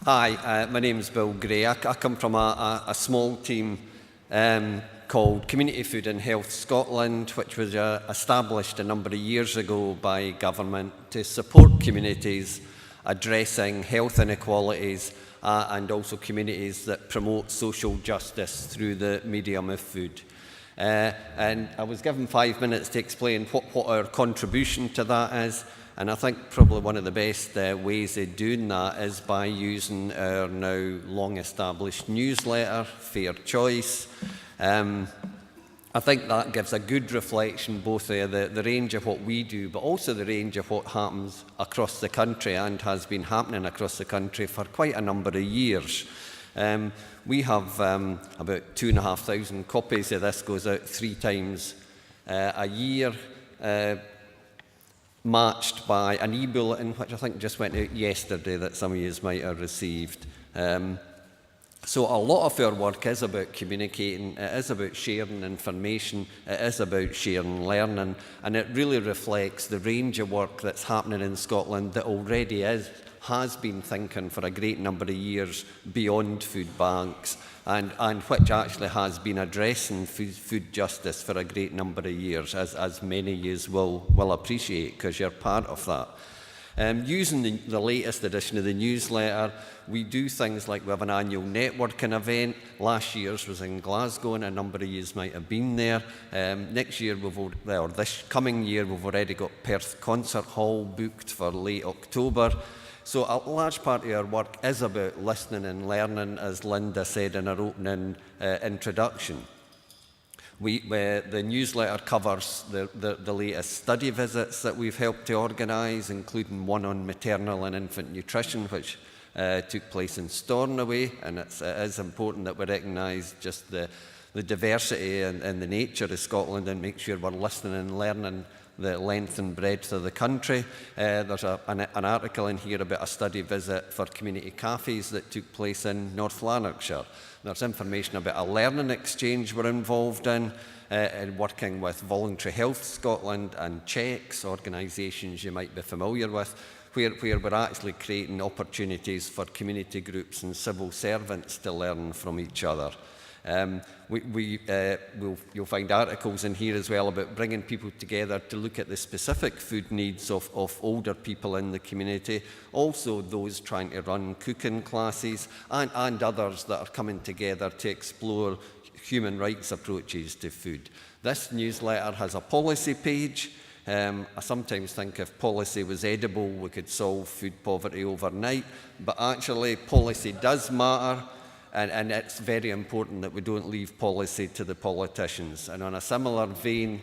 Hi, my name's Bill Gray. I come from a small team called Community Food and Health Scotland, which was established a number of years ago by government to support communities addressing health inequalities and also communities that promote social justice through the medium of food. And I was given 5 minutes to explain what our contribution to that is. And I think probably one of the best ways of doing that is by using our now long-established newsletter, Fair Choice. I think that gives a good reflection both of the range of what we do, but also the range of what happens across the country and has been happening across the country for quite a number of years. We have about 2,500 copies of this, goes out 3 times a year. Matched by an e-bulletin, which I think just went out yesterday that some of you might have received. So a lot of our work is about communicating, it is about sharing information, it is about sharing learning, and it really reflects the range of work that's happening in Scotland that already has been thinking for a great number of years beyond food banks, and which actually has been addressing food justice for a great number of years, as many of you will appreciate, because you're part of that. Using the latest edition of the newsletter, we do things like we have an annual networking event. Last year's was in Glasgow, and a number of you might have been there. Next year, this coming year, we've already got Perth Concert Hall booked for late October. So a large part of our work is about listening and learning, as Linda said in her opening introduction. The newsletter covers the latest study visits that we've helped to organise, including one on maternal and infant nutrition, which took place in Stornoway, and it is important that we recognise just the diversity and the nature of Scotland and make sure we're listening and learning the length and breadth of the country. There's an article in here about a study visit for community cafes that took place in North Lanarkshire. There's information about a learning exchange we're involved in working with Voluntary Health Scotland and Checks, organisations you might be familiar with, where we're actually creating opportunities for community groups and civil servants to learn from each other. You'll find articles in here as well about bringing people together to look at the specific food needs of older people in the community, also those trying to run cooking classes, and others that are coming together to explore human rights approaches to food. This newsletter has a policy page. I sometimes think if policy was edible, we could solve food poverty overnight, but actually policy does matter. And it's very important that we don't leave policy to the politicians. And on a similar vein,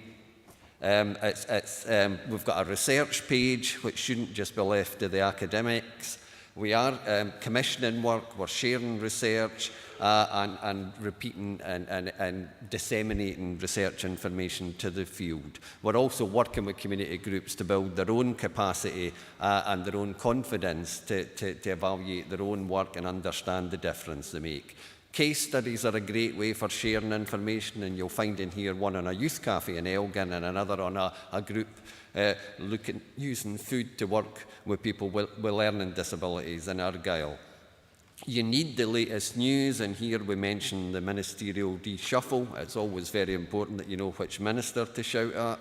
we've got a research page, which shouldn't just be left to the academics. We are commissioning work, we're sharing research, and repeating and disseminating research information to the field. We're also working with community groups to build their own capacity and their own confidence to evaluate their own work and understand the difference they make. Case studies are a great way for sharing information, and you'll find in here one on a youth cafe in Elgin and another on a group using food to work with people with learning disabilities in Argyll. You need the latest news, and here we mention the ministerial reshuffle. It's always very important that you know which minister to shout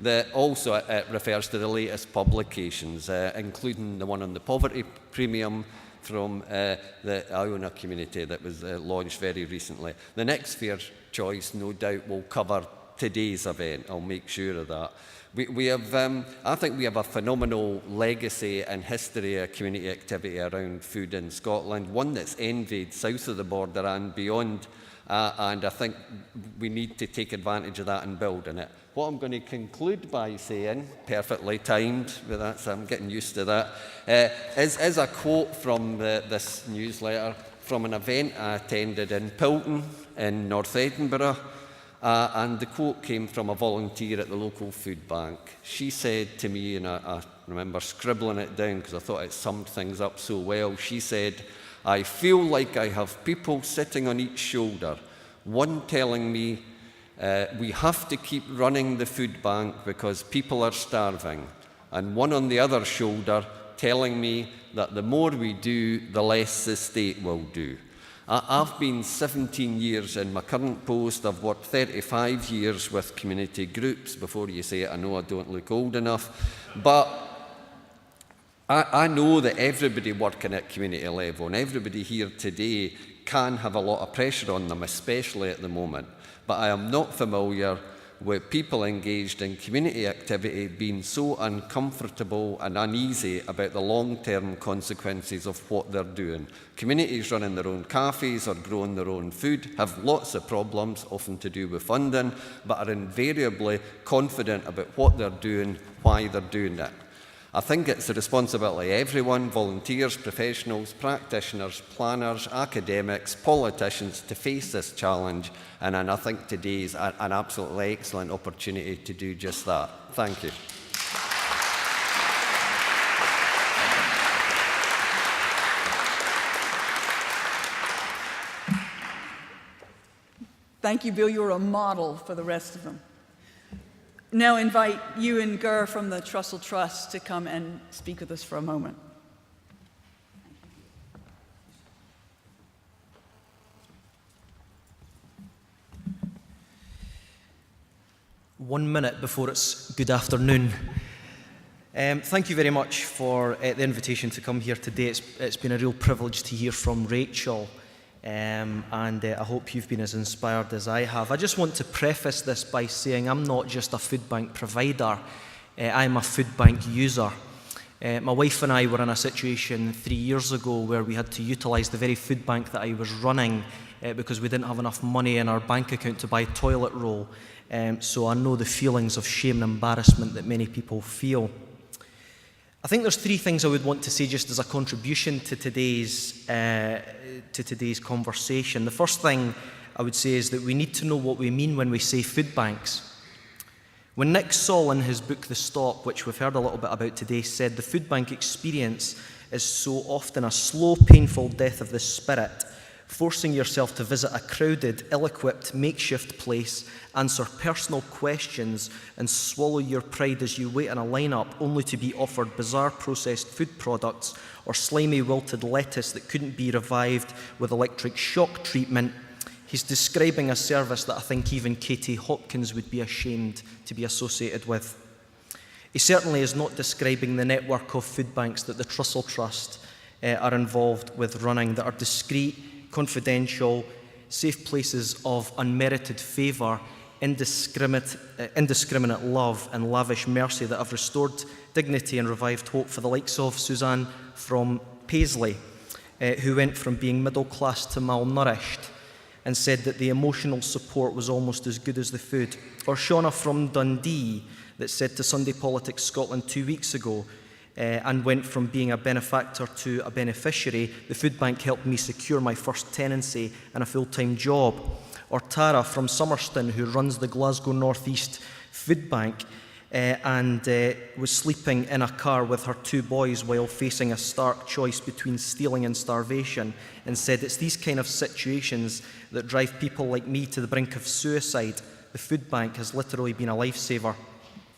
at. Also, it refers to the latest publications, including the one on the poverty premium from the Iona community that was launched very recently. The next Fair Choice, no doubt, will cover today's event. I'll make sure of that. I think we have a phenomenal legacy and history of community activity around food in Scotland, one that's envied south of the border and beyond, and I think we need to take advantage of that and build on it. What I'm going to conclude by saying, perfectly timed, with that, so I'm getting used to that, is a quote from this newsletter from an event I attended in Pilton in North Edinburgh. And the quote came from a volunteer at the local food bank. She said to me, and I remember scribbling it down because I thought it summed things up so well, she said, "I feel like I have people sitting on each shoulder, one telling me we have to keep running the food bank because people are starving, and one on the other shoulder telling me that the more we do, the less the state will do. I've been 17 years in my current post. I've worked 35 years with community groups. Before you say it, I know I don't look old enough. But I know that everybody working at community level and everybody here today can have a lot of pressure on them, especially at the moment. But I am not familiar with people engaged in community activity being so uncomfortable and uneasy about the long-term consequences of what they're doing. Communities running their own cafes or growing their own food have lots of problems, often to do with funding, but are invariably confident about what they're doing, why they're doing it. I think it's the responsibility of everyone, volunteers, professionals, practitioners, planners, academics, politicians, to face this challenge, and I think today is an absolutely excellent opportunity to do just that. Thank you. Thank you, Bill. You're a model for the rest of them. Now invite Ewan Gurr from the Trussell Trust to come and speak with us for a moment. One minute before it's good afternoon. Thank you very much for the invitation to come here today. It's been a real privilege to hear from Rachel, and I hope you've been as inspired as I have. I just want to preface this by saying I'm not just a food bank provider, I'm a food bank user. My wife and I were in a situation 3 years ago where we had to utilise the very food bank that I was running because we didn't have enough money in our bank account to buy toilet roll. So I know the feelings of shame and embarrassment that many people feel. I think there's three things I would want to say just as a contribution to today's conversation. The first thing I would say is that we need to know what we mean when we say food banks. When Nick Saul, in his book The Stop, which we've heard a little bit about today, said the food bank experience is so often a slow, painful death of the spirit, forcing yourself to visit a crowded, ill-equipped, makeshift place, answer personal questions, and swallow your pride as you wait in a line-up only to be offered bizarre processed food products or slimy wilted lettuce that couldn't be revived with electric shock treatment. He's describing a service that I think even Katie Hopkins would be ashamed to be associated with. He certainly is not describing the network of food banks that the Trussell Trust are involved with running, that are discreet, confidential, safe places of unmerited favour, indiscriminate love and lavish mercy that have restored dignity and revived hope for the likes of Suzanne from Paisley, who went from being middle class to malnourished and said that the emotional support was almost as good as the food. Or Shauna from Dundee that said to Sunday Politics Scotland 2 weeks ago, and went from being a benefactor to a beneficiary, the food bank helped me secure my first tenancy and a full-time job. Or Tara from Summerston, who runs the Glasgow North East Food Bank and was sleeping in a car with her 2 boys while facing a stark choice between stealing and starvation, and said it's these kind of situations that drive people like me to the brink of suicide. The food bank has literally been a lifesaver.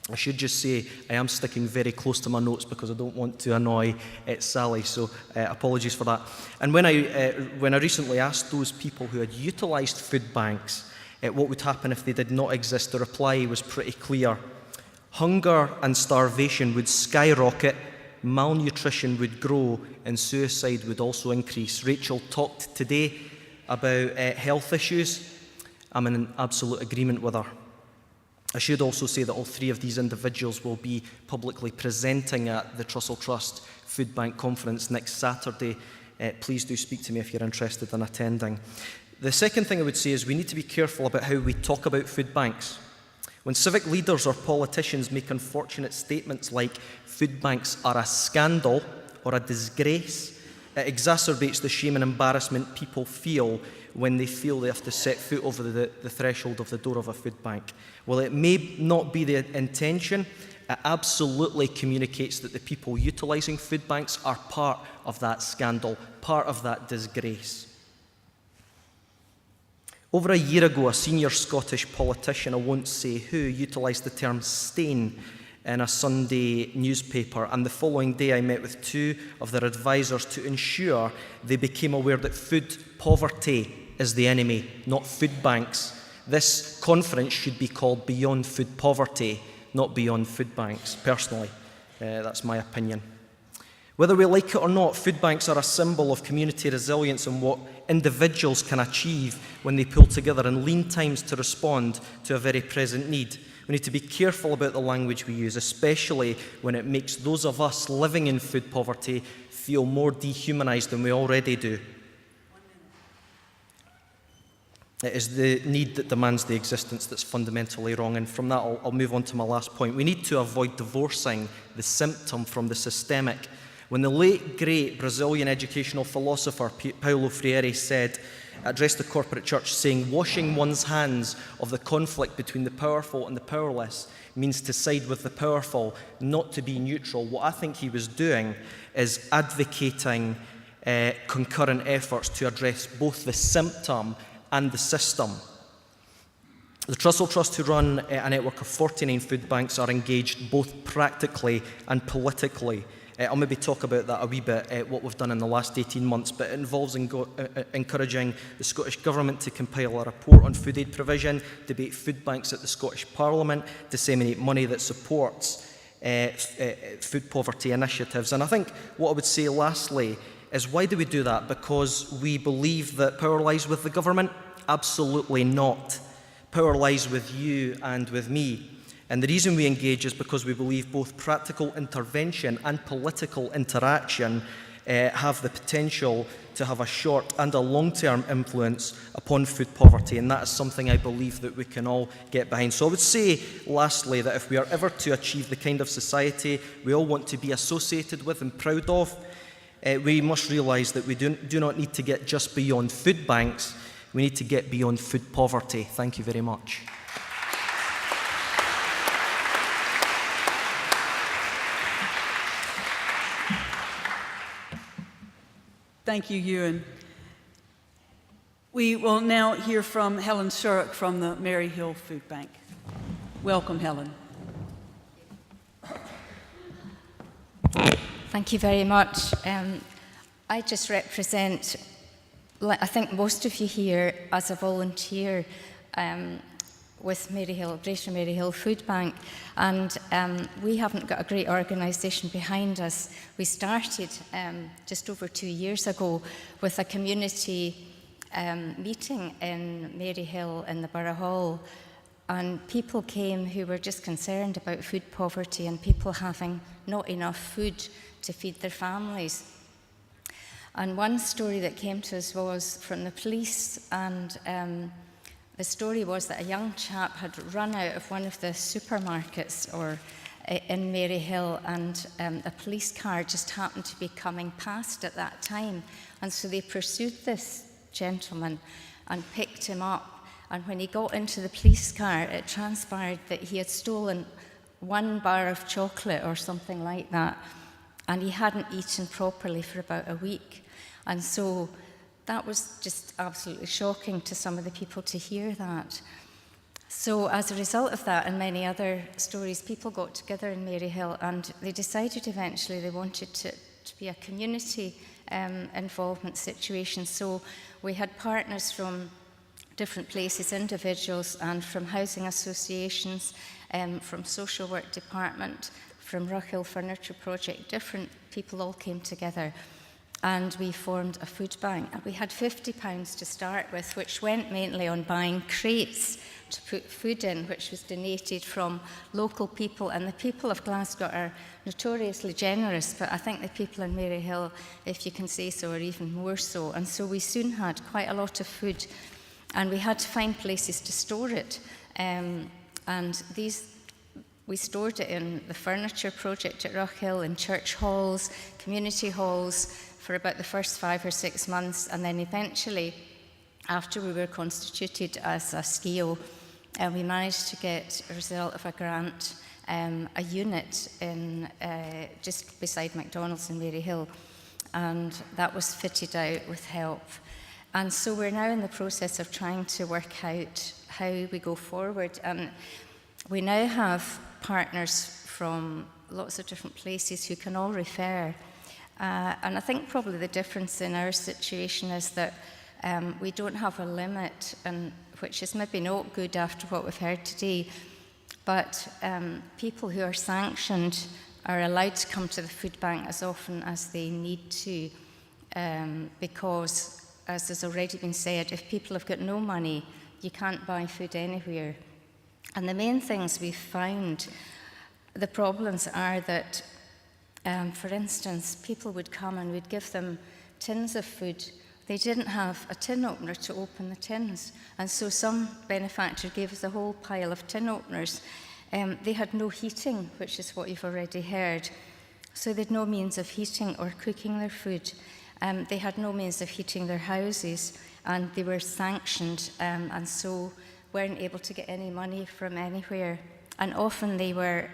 I should just say I am sticking very close to my notes because I don't want to annoy Sally, so apologies for that. And when I recently asked those people who had utilised food banks what would happen if they did not exist, the reply was pretty clear. Hunger and starvation would skyrocket, malnutrition would grow, and suicide would also increase. Rachel talked today about health issues. I'm in absolute agreement with her. I should also say that all 3 of these individuals will be publicly presenting at the Trussell Trust Food Bank Conference next Saturday. Please do speak to me if you're interested in attending. The second thing I would say is we need to be careful about how we talk about food banks. When civic leaders or politicians make unfortunate statements like food banks are a scandal or a disgrace, it exacerbates the shame and embarrassment people feel when they feel they have to set foot over the threshold of the door of a food bank. Well, it may not be the intention. It absolutely communicates that the people utilising food banks are part of that scandal, part of that disgrace. Over a year ago, a senior Scottish politician, I won't say who, utilised the term stain in a Sunday newspaper, and the following day I met with 2 of their advisors to ensure they became aware that food poverty is the enemy, not food banks. This conference should be called Beyond Food Poverty, not Beyond Food Banks, personally. That's my opinion. Whether we like it or not, food banks are a symbol of community resilience and what individuals can achieve when they pull together in lean times to respond to a very present need. We need to be careful about the language we use, especially when it makes those of us living in food poverty feel more dehumanised than we already do. It is the need that demands the existence that's fundamentally wrong. And from that, I'll move on to my last point. We need to avoid divorcing the symptom from the systemic. When the late, great Brazilian educational philosopher Paulo Freire addressed the corporate church, saying, washing one's hands of the conflict between the powerful and the powerless means to side with the powerful, not to be neutral. What I think he was doing is advocating concurrent efforts to address both the symptom and the system. The Trussell Trust, who run a network of 49 food banks, are engaged both practically and politically. I'll maybe talk about that a wee bit, what we've done in the last 18 months, but it involves encouraging the Scottish Government to compile a report on food aid provision, debate food banks at the Scottish Parliament, disseminate money that supports food poverty initiatives. And I think what I would say lastly is, why do we do that? Because we believe that power lies with the government? Absolutely not. Power lies with you and with me. And the reason we engage is because we believe both practical intervention and political interaction have the potential to have a short and a long-term influence upon food poverty, and that is something I believe that we can all get behind. So I would say, lastly, that if we are ever to achieve the kind of society we all want to be associated with and proud of, we must realise that we do not need to get just beyond food banks, we need to get beyond food poverty. Thank you very much. Thank you, Ewan. We will now hear from Helen Shurock from the Maryhill Food Bank. Welcome, Helen. Thank you very much. I just represent, I think most of you here, as a volunteer with Maryhill, Greater Maryhill Food Bank, and we haven't got a great organisation behind us. We started just over 2 years ago with a community meeting in Maryhill in the Borough Hall, and people came who were just concerned about food poverty and people having not enough food to feed their families. And one story that came to us was from the police, and the story was that a young chap had run out of one of the supermarkets in Maryhill, and a police car just happened to be coming past at that time. And so they pursued this gentleman and picked him up. And when he got into the police car, it transpired that he had stolen 1 bar of chocolate or something like that, and he hadn't eaten properly for about a week. And so that was just absolutely shocking to some of the people to hear that. So as a result of that and many other stories, people got together in Maryhill and they decided eventually they wanted to be a community involvement situation. So we had partners from different places, individuals, and from housing associations, from social work department, from Rockhill Furniture Project. Different people all came together. And we formed a food bank. And we had £50 to start with, which went mainly on buying crates to put food in, which was donated from local people. And the people of Glasgow are notoriously generous, but I think the people in Maryhill, if you can say so, are even more so. And so we soon had quite a lot of food, and we had to find places to store it. We stored it in the furniture project at Rockhill, in church halls, community halls, for about the first 5 or 6 months, and then eventually, after we were constituted as a SCIO, we managed to get, a result of a grant, a unit in just beside McDonald's in Maryhill, and that was fitted out with help. And so we're now in the process of trying to work out how we go forward, and we now have partners from lots of different places who can all refer. And I think probably the difference in our situation is that we don't have a limit, and which is maybe not good after what we've heard today, but people who are sanctioned are allowed to come to the food bank as often as they need to, because, as has already been said, if people have got no money, you can't buy food anywhere. And the main things we've found, the problems are that, for instance, people would come and we'd give them tins of food. They didn't have a tin opener to open the tins, and so some benefactor gave us a whole pile of tin openers. They had no heating, which is what you've already heard. So they had no means of heating or cooking their food. They had no means of heating their houses, and they were sanctioned, and so weren't able to get any money from anywhere. And often they were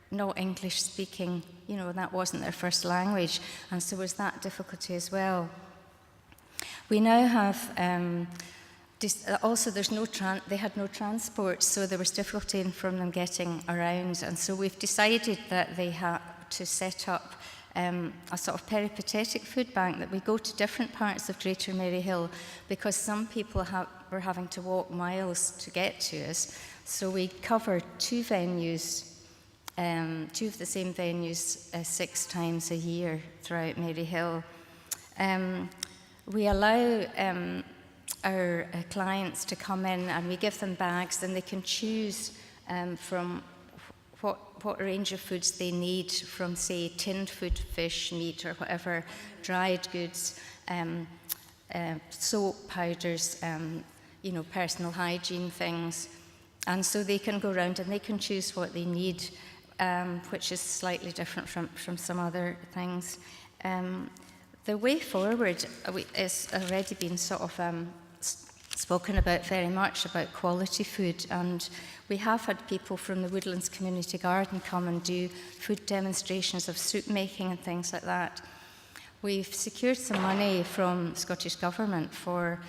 not English speaking, that wasn't their first language, and so was that difficulty as well. We now have, also they had no transport, so there was difficulty from them getting around, and so we've decided that they had to set up a sort of peripatetic food bank, that we go to different parts of Greater Maryhill, because some people were having to walk miles to get to us. So we cover two venues, two of the same venues 6 times a year throughout Maryhill. We allow our clients to come in, and we give them bags, and they can choose from what range of foods they need, from, say, tinned food, fish, meat, or whatever, dried goods, soap, powders, personal hygiene things. And so they can go around and they can choose what they need, which is slightly different from some other things. The way forward is already been sort of spoken about very much, about quality food, and we have had people from the Woodlands Community Garden come and do food demonstrations of soup making and things like that. We've secured some money from Scottish Government for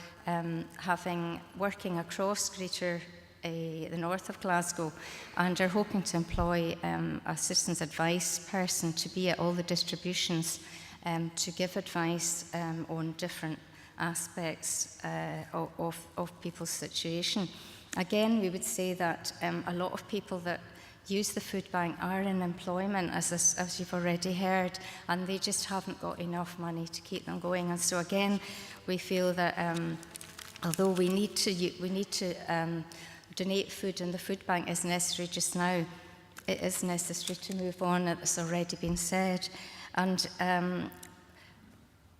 working across the north of Glasgow, and are hoping to employ a citizens' advice person to be at all the distributions to give advice on different aspects of people's situation. Again, we would say that a lot of people that use the food bank are in employment, as you've already heard, and they just haven't got enough money to keep them going. And so again, we feel that although we need to donate food, and the food bank is necessary just now, it is necessary to move on, as already been said. And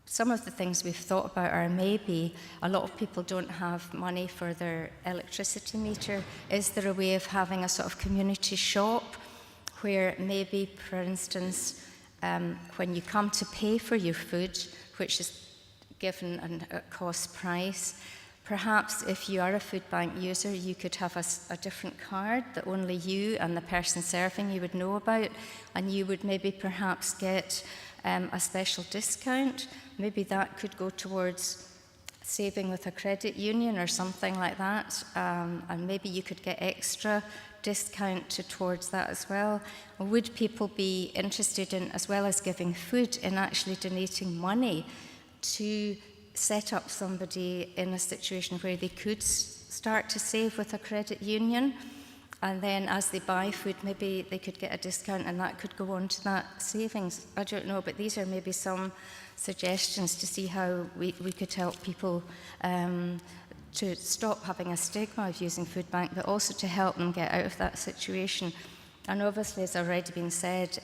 some of the things we've thought about are, maybe a lot of people don't have money for their electricity meter. Is there a way of having a sort of community shop where maybe, for instance, when you come to pay for your food, which is given at cost price, perhaps if you are a food bank user, you could have a different card that only you and the person serving you would know about, and you would maybe perhaps get a special discount. Maybe that could go towards saving with a credit union or something like that, and maybe you could get extra discount towards that as well. Would people be interested in, as well as giving food, in actually donating money to set up somebody in a situation where they could start to save with a credit union, and then as they buy food, maybe they could get a discount, and that could go on to that savings? I don't know, but these are maybe some suggestions to see how we could help people to stop having a stigma of using food bank, but also to help them get out of that situation. And obviously, as already been said,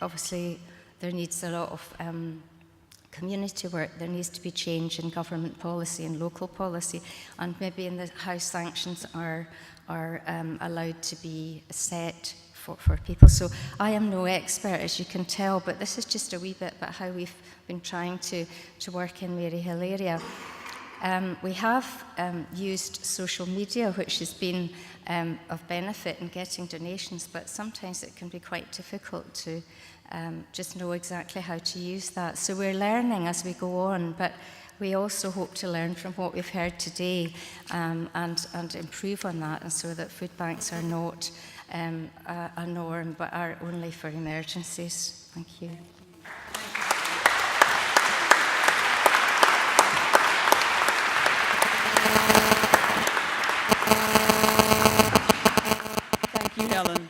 obviously there needs a lot of community work. There needs to be change in government policy and local policy, and maybe in how sanctions are allowed to be set for people. So I am no expert, as you can tell, but this is just a wee bit about how we've been trying to work in Maryhill area. We have used social media, which has been of benefit in getting donations, but sometimes it can be quite difficult to just know exactly how to use that. So we're learning as we go on, but we also hope to learn from what we've heard today and improve on that, and so that food banks are not a norm, but are only for emergencies. Thank you. Thank you, Helen.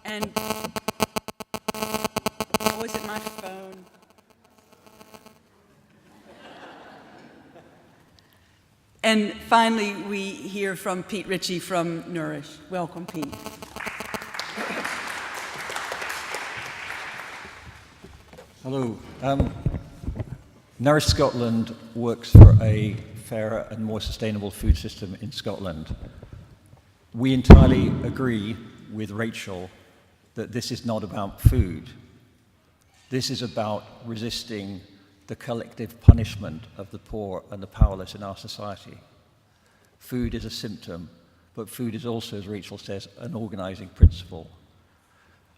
And, oh, is it my phone? And finally, we hear from Pete Ritchie from Nourish. Welcome, Pete. Hello. Nourish Scotland works for a fairer and more sustainable food system in Scotland. We entirely agree with Rachel that this is not about food. This is about resisting the collective punishment of the poor and the powerless in our society. Food is a symptom, but food is also, as Rachel says, an organizing principle.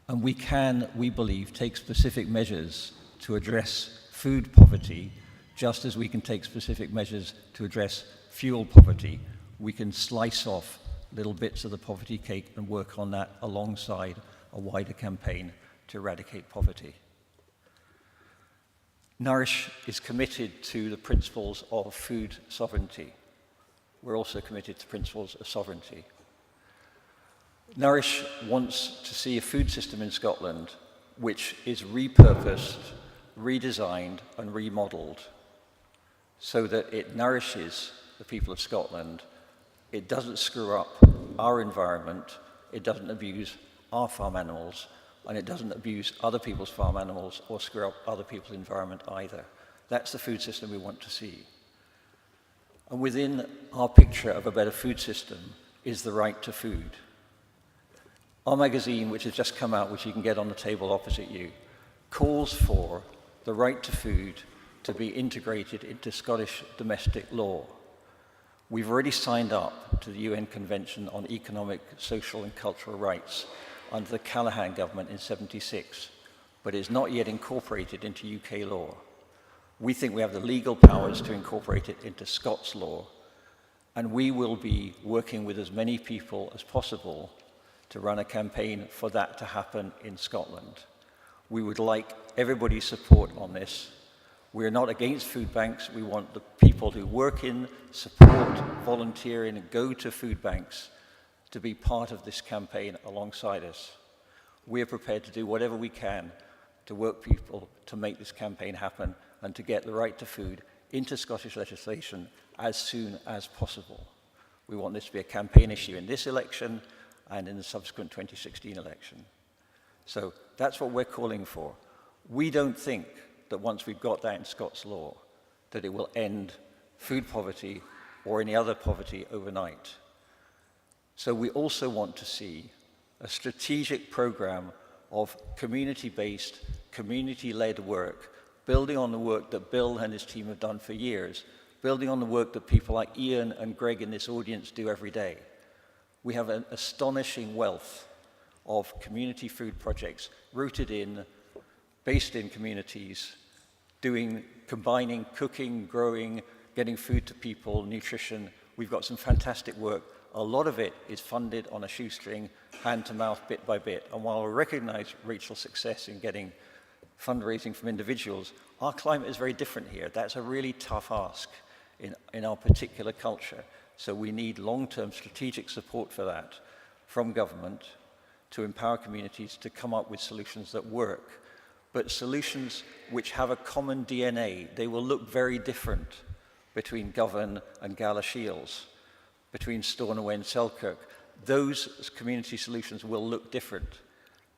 And we can, we believe, take specific measures to address food poverty, just as we can take specific measures to address fuel poverty. We can slice off little bits of the poverty cake and work on that alongside a wider campaign to eradicate poverty. Nourish is committed to the principles of food sovereignty. We're also committed to principles of sovereignty. Nourish wants to see a food system in Scotland which is repurposed, redesigned, and remodeled so that it nourishes the people of Scotland. It doesn't screw up our environment, it doesn't abuse our farm animals, and it doesn't abuse other people's farm animals or screw up other people's environment either. That's the food system we want to see. And within our picture of a better food system is the right to food. Our magazine, which has just come out, which you can get on the table opposite you, calls for the right to food to be integrated into Scottish domestic law. We've already signed up to the UN Convention on Economic, Social and Cultural Rights under the Callaghan government in '76, but it's not yet incorporated into UK law. We think we have the legal powers to incorporate it into Scots law, and we will be working with as many people as possible to run a campaign for that to happen in Scotland. We would like everybody's support on this. We're not against food banks. We want the people who work in, support, volunteer in, and go to food banks to be part of this campaign alongside us. We're prepared to do whatever we can to work people to make this campaign happen and to get the right to food into Scottish legislation as soon as possible. We want this to be a campaign issue in this election and in the subsequent 2016 election. So that's what we're calling for. We don't think that once we've got that in Scots law, that it will end food poverty or any other poverty overnight. So we also want to see a strategic program of community-based, community-led work, building on the work that Bill and his team have done for years, building on the work that people like Ian and Greg in this audience do every day. We have an astonishing wealth of community food projects rooted in, based in communities, combining cooking, growing, getting food to people, nutrition. We've got some fantastic work. A lot of it is funded on a shoestring, hand to mouth, bit by bit. And while we recognize Rachel's success in getting fundraising from individuals, our climate is very different here. That's a really tough ask in our particular culture. So we need long-term strategic support for that from government to empower communities to come up with solutions that work, but solutions which have a common DNA. They will look very different between Govan and Galashiels, between Stornoway and Selkirk. Those community solutions will look different.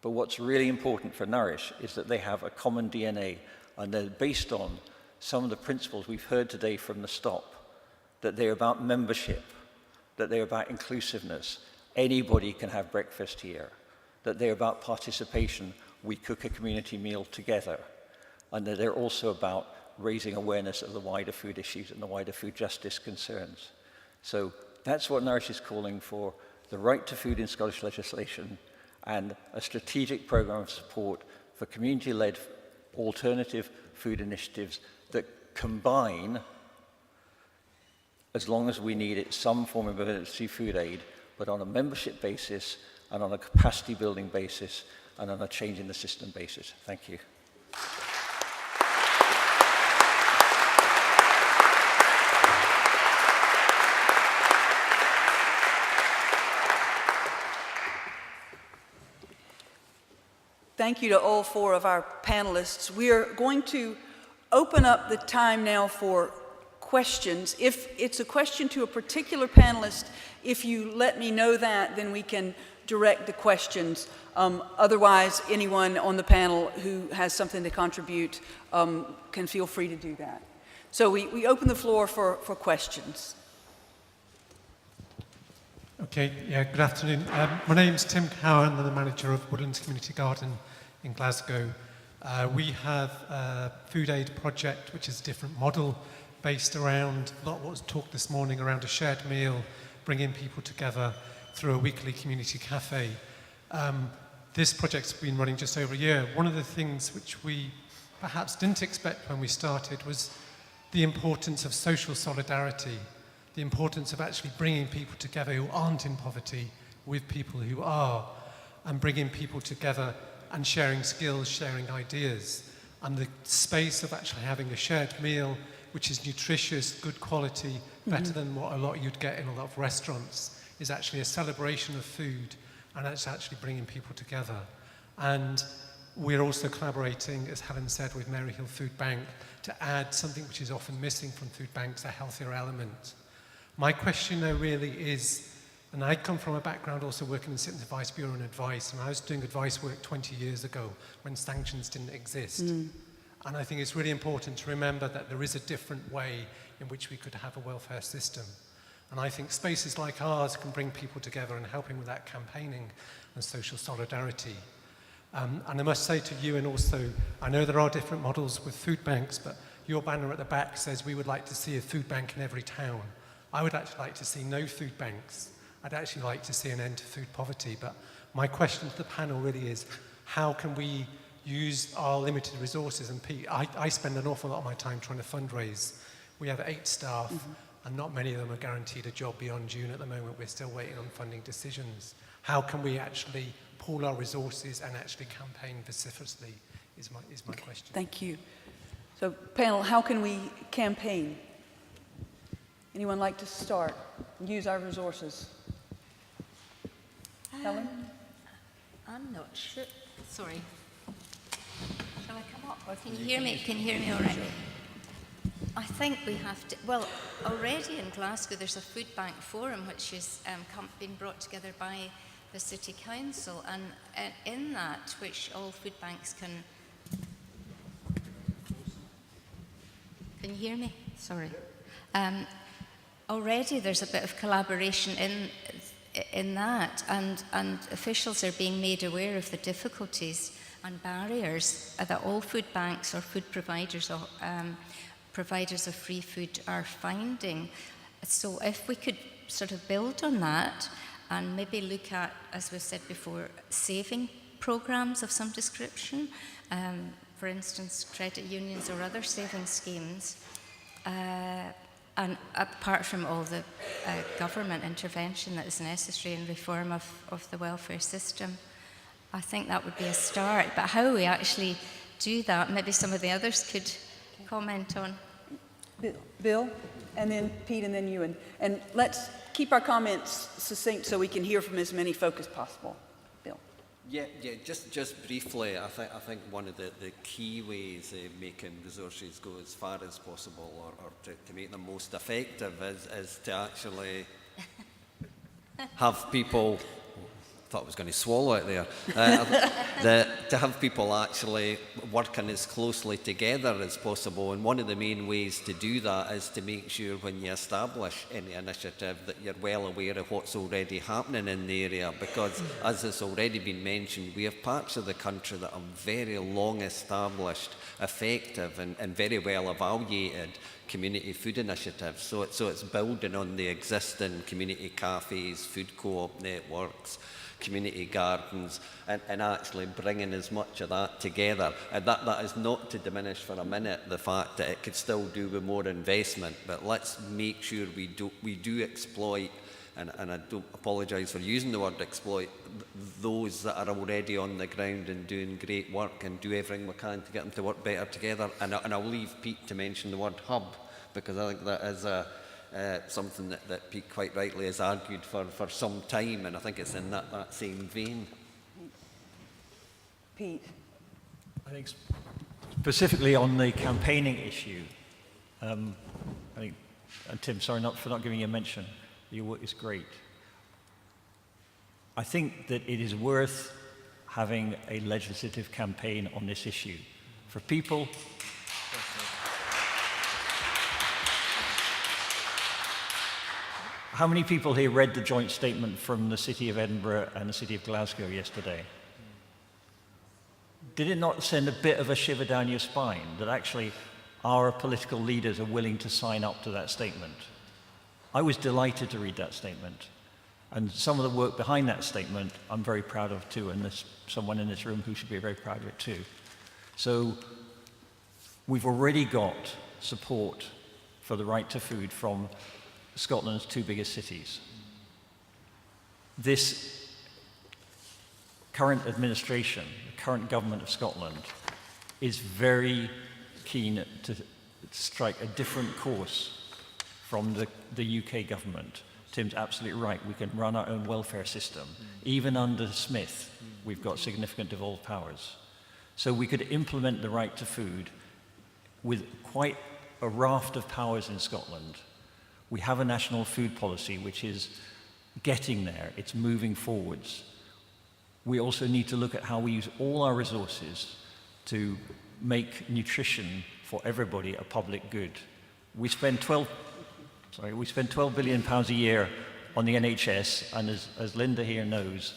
But what's really important for Nourish is that they have a common DNA and they're based on some of the principles we've heard today from the stop, that they're about membership, that they're about inclusiveness. Anybody can have breakfast here, that they're about participation. We cook a community meal together, and that they're also about raising awareness of the wider food issues and the wider food justice concerns. So that's what Nourish is calling for, the right to food in Scottish legislation and a strategic program of support for community-led alternative food initiatives that combine, as long as we need it, some form of emergency food aid but on a membership basis and on a capacity building basis and on a change in the system basis. Thank you. Thank you to all four of our panelists. We are going to open up the time now for questions. If it's a question to a particular panelist, if you let me know that, then we can direct the questions. Otherwise, anyone on the panel who has something to contribute can feel free to do that. So we open the floor for questions. Okay, yeah, good afternoon. My name's Tim Cowan, I'm the manager of Woodlands Community Garden in Glasgow. We have a food aid project, which is a different model based around a lot of what was talked this morning around a shared meal, bringing people together through a weekly community cafe. This project's been running just over a year. One of the things which we perhaps didn't expect when we started was the importance of social solidarity, the importance of actually bringing people together who aren't in poverty with people who are, and bringing people together and sharing skills, sharing ideas, and the space of actually having a shared meal which is nutritious, good quality, better than what a lot you'd get in a lot of restaurants, is actually a celebration of food, and it's actually bringing people together. And we're also collaborating, as Helen said, with Maryhill Food Bank to add something which is often missing from food banks, a healthier element. My question though really is, and I come from a background also working in Citizens Advice Bureau and advice, and I was doing advice work 20 years ago when sanctions didn't exist. And I think it's really important to remember that there is a different way in which we could have a welfare system. And I think spaces like ours can bring people together and helping with that campaigning and social solidarity. And I must say to you, and also, I know there are different models with food banks, but your banner at the back says we would like to see a food bank in every town. I would actually like to see no food banks. I'd actually like to see an end to food poverty. But my question to the panel really is, how can we use our limited resources? And Pete, I spend an awful lot of my time trying to fundraise. We have 8 staff, and not many of them are guaranteed a job beyond June at the moment. We're still waiting on funding decisions. How can we actually pool our resources and actually campaign vociferously is my question. Thank you. So panel, how can we campaign? Anyone like to start? Use our resources. Helen? I'm not sure. Sorry. Shall I come up? Or can you hear me? Can you hear me all right? I think we have to, well, already in Glasgow there's a food bank forum which is been brought together by the City Council, and in that, which all food banks can you hear me? Sorry. Already there's a bit of collaboration in that, and officials are being made aware of the difficulties and barriers that all food banks or food providers or providers of free food are finding. So if we could sort of build on that and maybe look at, as we've said before, saving programs of some description, for instance, credit unions or other saving schemes, and apart from all the government intervention that is necessary in reform of the welfare system, I think that would be a start. But how we actually do that, maybe some of the others could comment on. Bill, and then Pete, and then Ewan. And let's keep our comments succinct so we can hear from as many folk as possible. Bill. Yeah. Just briefly, I think one of the key ways of making resources go as far as possible, or to make them most effective, is to actually have people. I thought I was going to swallow it there. To have people actually working as closely together as possible, and one of the main ways to do that is to make sure when you establish any initiative that you're well aware of what's already happening in the area, because as has already been mentioned, we have parts of the country that are very long established, effective and very well evaluated community food initiatives. So it's building on the existing community cafes, food co-op networks, community gardens, and actually bringing as much of that together. And that is not to diminish for a minute the fact that it could still do with more investment, but let's make sure we do exploit and I don't apologise for using the word exploit, those that are already on the ground and doing great work and do everything we can to get them to work better together. And I'll leave Pete to mention the word hub, because I think that is something that Pete quite rightly has argued for some time, and I think it's in that same vein. Pete. I think specifically on the campaigning issue, I think, and Tim, sorry for not giving you a mention, your work is great. I think that it is worth having a legislative campaign on this issue for people. How many people here read the joint statement from the City of Edinburgh and the City of Glasgow yesterday? Did it not send a bit of a shiver down your spine that actually our political leaders are willing to sign up to that statement? I was delighted to read that statement. And some of the work behind that statement I'm very proud of too, and there's someone in this room who should be very proud of it too. So we've already got support for the right to food from Scotland's 2 biggest cities. This current administration, the current government of Scotland, is very keen to strike a different course from the UK government. Tim's absolutely right. We can run our own welfare system. Even under Smith, we've got significant devolved powers. So we could implement the right to food with quite a raft of powers in Scotland. We have a national food policy which is getting there. It's moving forwards. We also need to look at how we use all our resources to make nutrition for everybody a public good. We spend 12 billion pounds a year on the NHS, and as Linda here knows,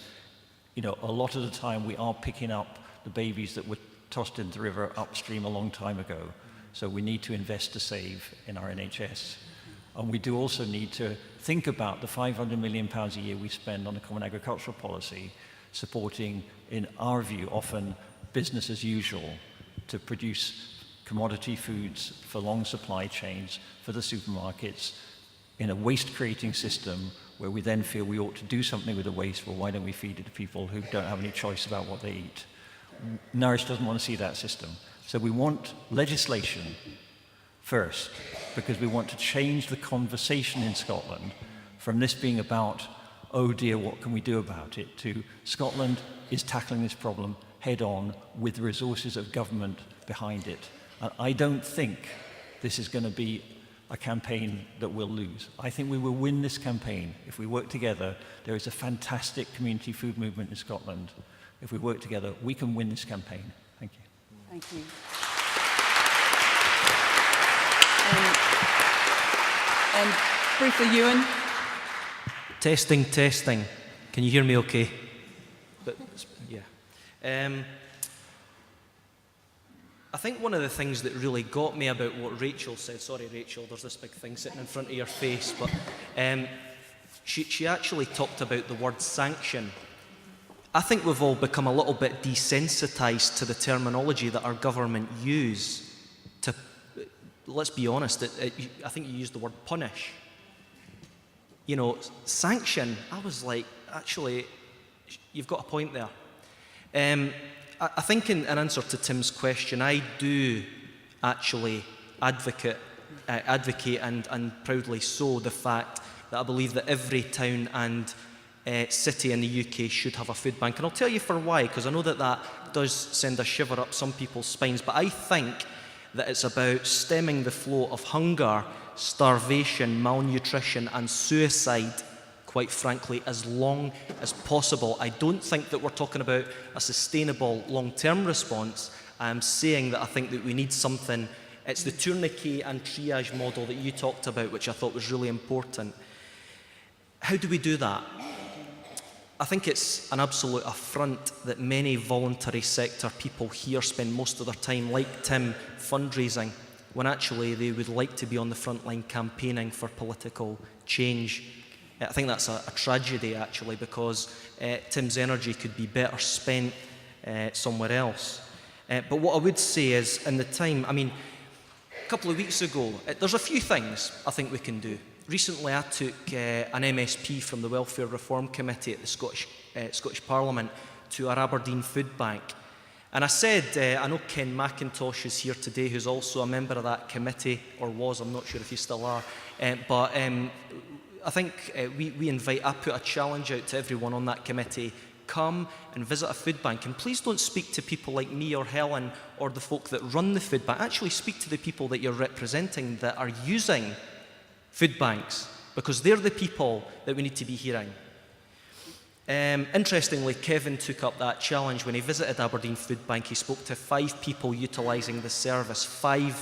you know, a lot of the time we are picking up the babies that were tossed into the river upstream a long time ago. So we need to invest to save in our NHS. And we do also need to think about the 500 million pounds a year we spend on the Common Agricultural Policy, supporting, in our view, often business as usual to produce commodity foods for long supply chains, for the supermarkets, in a waste-creating system where we then feel we ought to do something with the waste. Well, why don't we feed it to people who don't have any choice about what they eat? Nourish doesn't want to see that system. So we want legislation first, because we want to change the conversation in Scotland from this being about, oh dear, what can we do about it, to Scotland is tackling this problem head on with the resources of government behind it. And I don't think this is going to be a campaign that we'll lose. I think we will win this campaign if we work together. There is a fantastic community food movement in Scotland. If we work together, we can win this campaign. Thank you. Thank you. And briefly, Ewan. Testing, testing. Can you hear me okay? But, yeah. I think one of the things that really got me about what Rachel said, sorry Rachel, there's this big thing sitting in front of your face, but she actually talked about the word sanction. I think we've all become a little bit desensitised to the terminology that our government use to, let's be honest, I think you used the word punish. You know, sanction, I was like, actually, you've got a point there. I think in answer to Tim's question, I do actually advocate and proudly so the fact that I believe that every town and city in the UK should have a food bank. And I'll tell you for why, because I know that does send a shiver up some people's spines, but I think that it's about stemming the flow of hunger, starvation, malnutrition and suicide, quite frankly, as long as possible. I don't think that we're talking about a sustainable long-term response. I'm saying that I think that we need something. It's the tourniquet and triage model that you talked about, which I thought was really important. How do we do that? I think it's an absolute affront that many voluntary sector people here spend most of their time, like Tim, fundraising, when actually they would like to be on the front line campaigning for political change. I think that's a tragedy, actually, because Tim's energy could be better spent somewhere else. But what I would say is, in the time, I mean, a couple of weeks ago, there's a few things I think we can do. recently I took an MSP from the Welfare Reform Committee at the Scottish Parliament to our Aberdeen food bank. And I said, I know Ken McIntosh is here today, who's also a member of that committee, or was, I'm not sure if you still are, but I think I put a challenge out to everyone on that committee: come and visit a food bank, and please don't speak to people like me or Helen or the folk that run the food bank. Actually speak to the people that you're representing that are using food banks, because they're the people that we need to be hearing. Interestingly, Kevin took up that challenge. When he visited Aberdeen Food Bank, he spoke to 5 people utilising the service. 4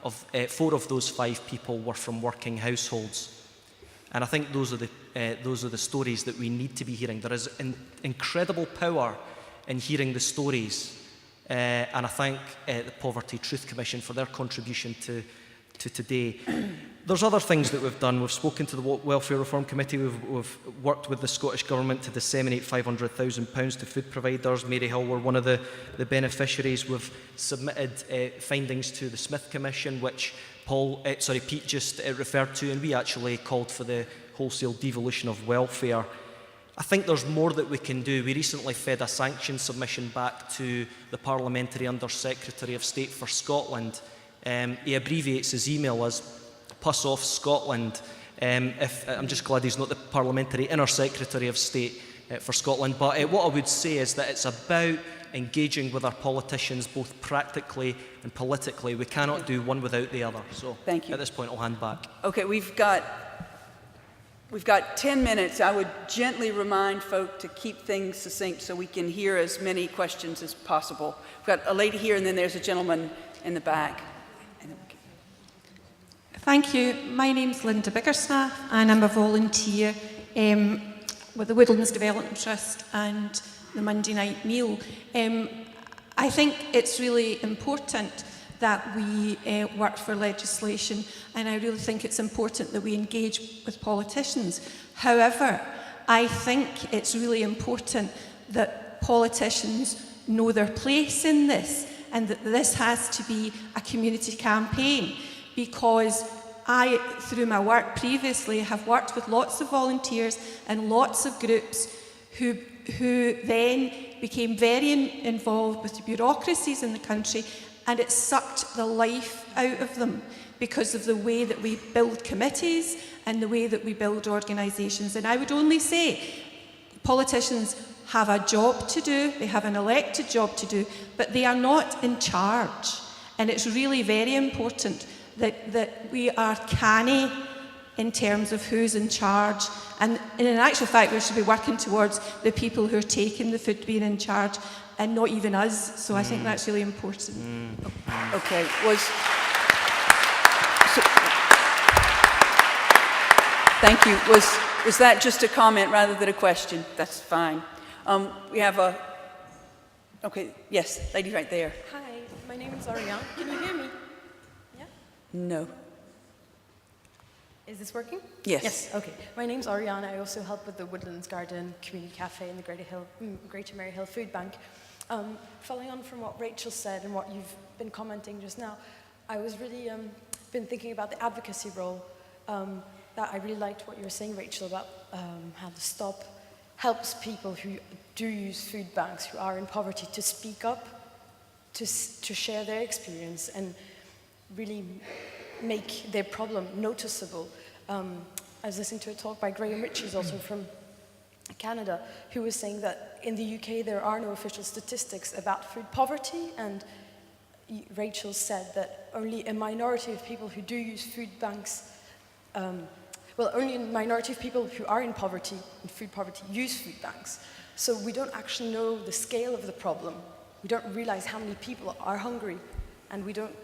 of those 5 people were from working households. And I think those are the stories that we need to be hearing. There is incredible power in hearing the stories. And I thank the Poverty Truth Commission for their contribution to today. There's other things that we've done. We've spoken to the Welfare Reform Committee. We've worked with the Scottish Government to disseminate £500,000 to food providers. Maryhill were one of the beneficiaries. We've submitted findings to the Smith Commission, which Pete just referred to, and we actually called for the wholesale devolution of welfare. I think there's more that we can do. We recently fed a sanctions submission back to the Parliamentary Under-Secretary of State for Scotland. He abbreviates his email as Puss Off Scotland. I'm just glad he's not the Parliamentary Inner Secretary of State for Scotland. But what I would say is that it's about engaging with our politicians both practically and politically. We cannot do one without the other. So thank you. At this point, I'll hand back. Okay, we've got 10 minutes. I would gently remind folk to keep things succinct so we can hear as many questions as possible. We've got a lady here, and then there's a gentleman in the back. Thank you. My name's Linda Biggersnath, and I'm a volunteer with the Woodlands Development Trust and the Monday night meal. I think it's really important that we work for legislation, and I really think it's important that we engage with politicians. However, I think it's really important that politicians know their place in this, and that this has to be a community campaign, because I, through my work previously, have worked with lots of volunteers and lots of groups who then became very involved with the bureaucracies in the country, and it sucked the life out of them because of the way that we build committees and the way that we build organisations. And I would only say politicians have a job to do, they have an elected job to do, but they are not in charge. And it's really very important that we are canny in terms of who's in charge. And in actual fact, we should be working towards the people who are taking the food being in charge, and not even us. So I think that's really important. Okay, thank you. Was that just a comment rather than a question? That's fine. We have okay, yes, lady right there. Hi, my name is Ariane. Can you hear me? Yeah? No. Is this working? Yes. Yes, okay. My name's Ariane. I also help with the Woodlands Garden Community Cafe and the Greater Maryhill Food Bank. Following on from what Rachel said and what you've been commenting just now, I was really been thinking about the advocacy role. That I really liked what you were saying, Rachel, about how the stop helps people who do use food banks, who are in poverty, to speak up, to share their experience and really make their problem noticeable. I was listening to a talk by Graham Ritchie's, also from Canada, who was saying that in the UK there are no official statistics about food poverty, and Rachel said that only a minority of people who do use food banks, only a minority of people who are in poverty, in food poverty, use food banks. So we don't actually know the scale of the problem. We don't realize how many people are hungry, and we don't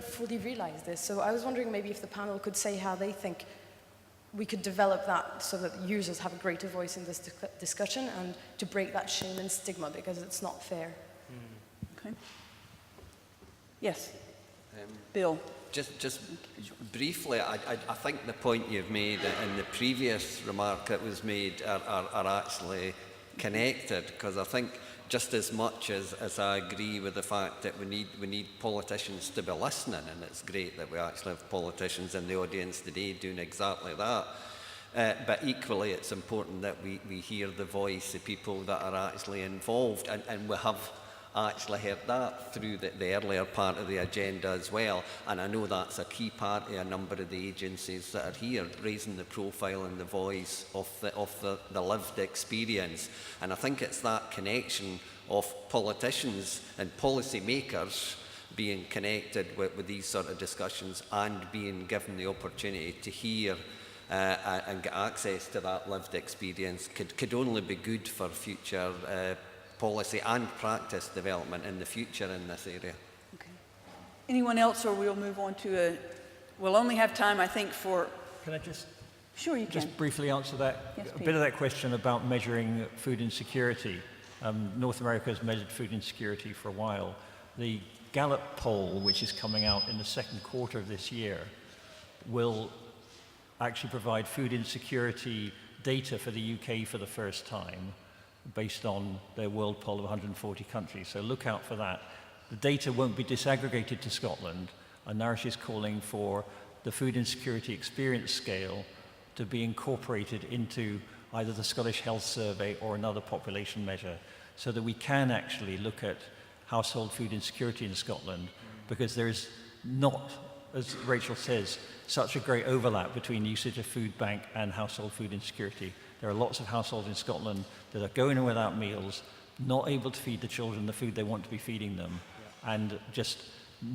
fully realize this. So I was wondering maybe if the panel could say how they think we could develop that so that users have a greater voice in this discussion, and to break that shame and stigma, because it's not fair. Okay. Yes. Bill. Just briefly, I think the point you've made and the previous remark that was made are actually connected, because I think just as much as I agree with the fact that we need politicians to be listening, and it's great that we actually have politicians in the audience today doing exactly that. But equally, it's important that we hear the voice of people that are actually involved, and we have actually heard that through the earlier part of the agenda as well. And I know that's a key part of a number of the agencies that are here, raising the profile and the voice of the lived experience. And I think it's that connection of politicians and policy makers being connected with these sort of discussions and being given the opportunity to hear and get access to that lived experience could only be good for future policy and practice development in the future in this area. Okay. Anyone else, or we'll move on to we'll only have time, I think, for... Can I just... Sure, you can. Just briefly answer that, Yes, a bit of that question about measuring food insecurity. North America has measured food insecurity for a while. The Gallup poll, which is coming out in the second quarter of this year, will actually provide food insecurity data for the UK for the first time, based on their world poll of 140 countries. So look out for that. The data won't be disaggregated to Scotland, and Nourish is calling for the food insecurity experience scale to be incorporated into either the Scottish Health Survey or another population measure, so that we can actually look at household food insecurity in Scotland, because there is not, as Rachel says, such a great overlap between usage of food bank and household food insecurity. There are lots of households in Scotland that are going in without meals, not able to feed the children the food they want to be feeding them, and just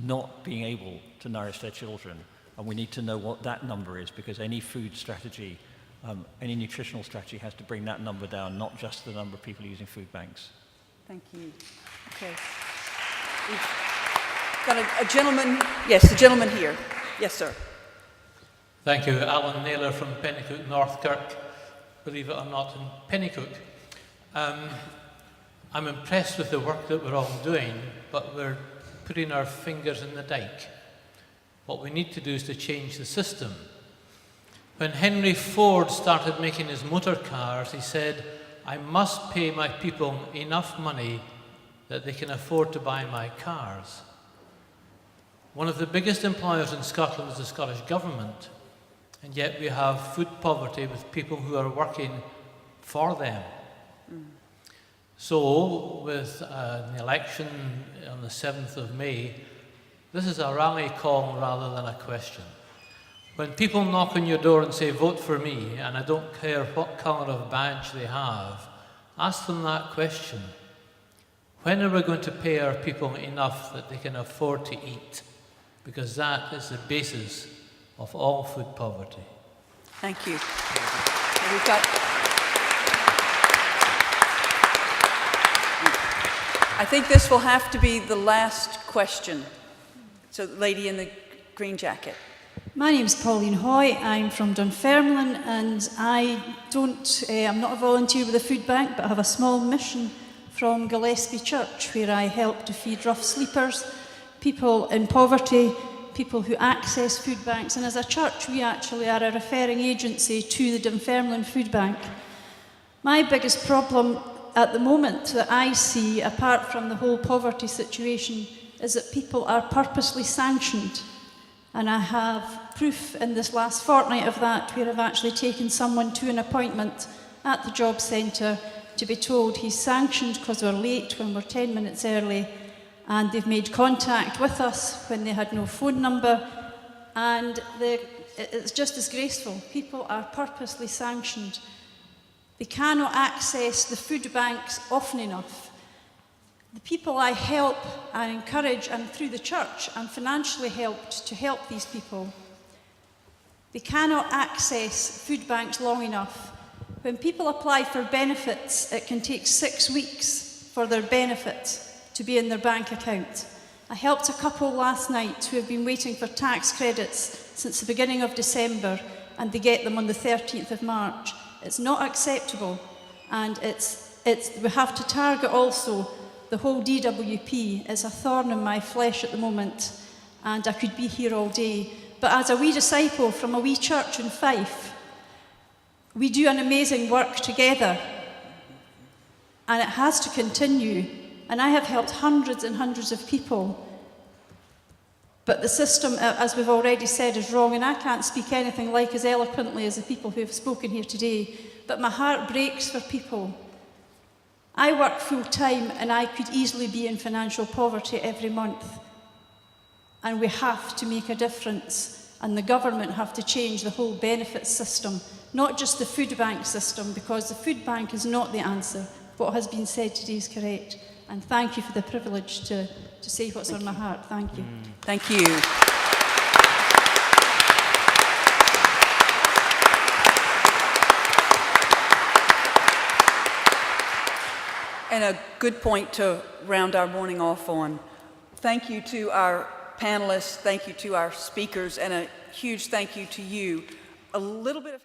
not being able to nourish their children. And we need to know what that number is, because any food strategy, any nutritional strategy has to bring that number down, not just the number of people using food banks. Thank you. Okay. We've got a gentleman. Yes, the gentleman here. Yes, sir. Thank you. Alan Naylor from Pennycook, Northkirk. Believe it or not, in Pennycook. I'm impressed with the work that we're all doing, but we're putting our fingers in the dike. What we need to do is to change the system. When Henry Ford started making his motor cars, he said, I must pay my people enough money that they can afford to buy my cars. One of the biggest employers in Scotland is the Scottish Government, and yet we have food poverty with people who are working for them. So, with the election on the 7th of May, this is a rally call rather than a question. When people knock on your door and say, vote for me, and I don't care what colour of badge they have, ask them that question. When are we going to pay our people enough that they can afford to eat? Because that is the basis of all food poverty. Thank you. We've got... I think this will have to be the last question. So, the lady in the green jacket. My name's Pauline Hoy. I'm from Dunfermline, and I'm not a volunteer with the food bank, but I have a small mission from Gillespie Church, where I help to feed rough sleepers, people in poverty, people who access food banks. And as a church, we actually are a referring agency to the Dunfermline Food Bank. My biggest problem at the moment that I see, apart from the whole poverty situation, is that people are purposely sanctioned. And I have proof in this last fortnight of that, where I've actually taken someone to an appointment at the job centre to be told he's sanctioned because we're late when we're 10 minutes early, and they've made contact with us when they had no phone number, and it's just disgraceful. People are purposely sanctioned. They cannot access the food banks often enough. The people I help and encourage, and through the church, I'm financially helped to help these people. They cannot access food banks long enough. When people apply for benefits, it can take 6 weeks for their benefit to be in their bank account. I helped a couple last night who have been waiting for tax credits since the beginning of December, and they get them on the 13th of March. It's not acceptable, and we have to target also the whole DWP. Is a thorn in my flesh at the moment, and I could be here all day. But as a wee disciple from a wee church in Fife, we do an amazing work together. and it has to continue. And I have helped hundreds and hundreds of people. But the system, as we've already said, is wrong, and I can't speak anything like as eloquently as the people who have spoken here today, but my heart breaks for people. I work full-time, and I could easily be in financial poverty every month. And we have to make a difference, and the government have to change the whole benefits system, not just the food bank system, because the food bank is not the answer. What has been said today is correct. And thank you for the privilege to say what's on my heart. Thank you. Thank you. And a good point to round our morning off on. Thank you to our panelists, thank you to our speakers, and a huge thank you to you. A little bit of